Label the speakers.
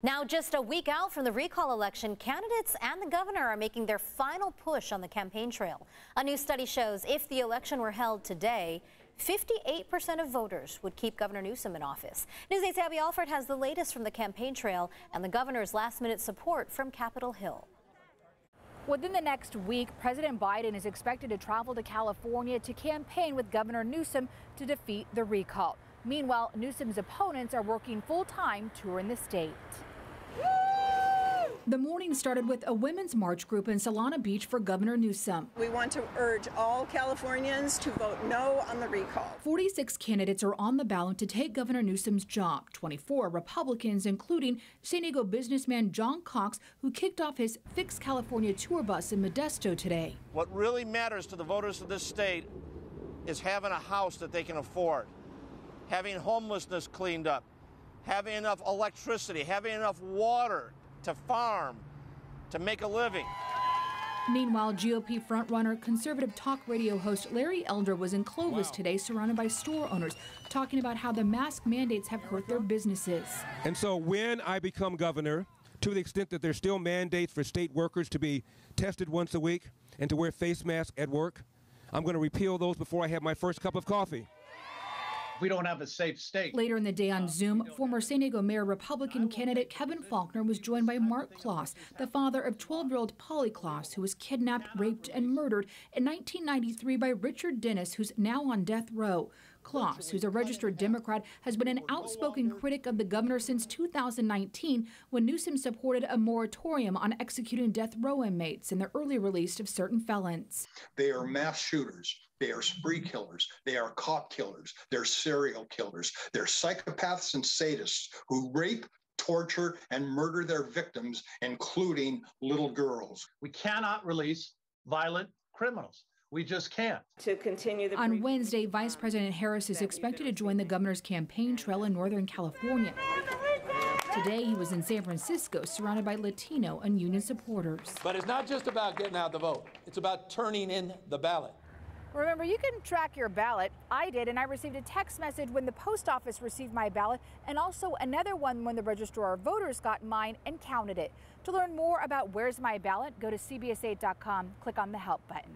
Speaker 1: Now, just a week out from the recall election, candidates and the governor are making their final push on the campaign trail. A new study shows if the election were held today, 58% of voters would keep Governor Newsom in office. News 8's Abby Alford has the latest from the campaign trail and the governor's last-minute support from Capitol Hill.
Speaker 2: Within the next week, President Biden is expected to travel to California to campaign with Governor Newsom to defeat the recall. Meanwhile, Newsom's opponents are working full-time touring the state. The morning started with a women's march group in Solana Beach for Governor Newsom.
Speaker 3: We want to urge all Californians to vote no on the recall.
Speaker 2: 46 candidates are on the ballot to take Governor Newsom's job. 24 Republicans, including San Diego businessman John Cox, who kicked off his Fix California tour bus in Modesto today.
Speaker 4: What really matters to the voters of this state is having a house that they can afford, having homelessness cleaned up, having enough electricity, having enough water to farm, to make a living.
Speaker 2: Meanwhile, GOP frontrunner, conservative talk radio host Larry Elder was in Clovis today, surrounded by store owners, talking about how the mask mandates have hurt their businesses.
Speaker 5: And so when I become governor, to the extent that there's still mandates for state workers to be tested once a week and to wear face masks at work, I'm going to repeal those before I have my first cup of coffee.
Speaker 6: We don't have a safe state.
Speaker 2: Later in the day on Zoom, former San Diego Mayor Republican candidate Kevin Faulconer was joined by Mark Kloss, the father of 12-year-old Polly Kloss, who was kidnapped, raped, and murdered in 1993 by Richard Dennis, who's now on death row. Kloss, who's a registered Democrat, has been an outspoken critic of the governor since 2019, when Newsom supported a moratorium on executing death row inmates and the early release of certain felons.
Speaker 7: They are mass shooters. They are spree killers. They are cop killers. They're serial killers. They're psychopaths and sadists who rape, torture, and murder their victims, including little girls.
Speaker 6: We cannot release violent criminals. We just can't.
Speaker 3: To continue
Speaker 2: On Wednesday, Vice President Harris is expected to join the governor's campaign trail in Northern California. Today, he was in San Francisco, surrounded by Latino and union supporters.
Speaker 8: But it's not just about getting out the vote. It's about turning in the ballot.
Speaker 2: Remember, you can track your ballot. I did, and I received a text message when the post office received my ballot, and also another one when the registrar of voters got mine and counted it. To learn more about Where's My Ballot, go to CBS8.com, click on the Help button.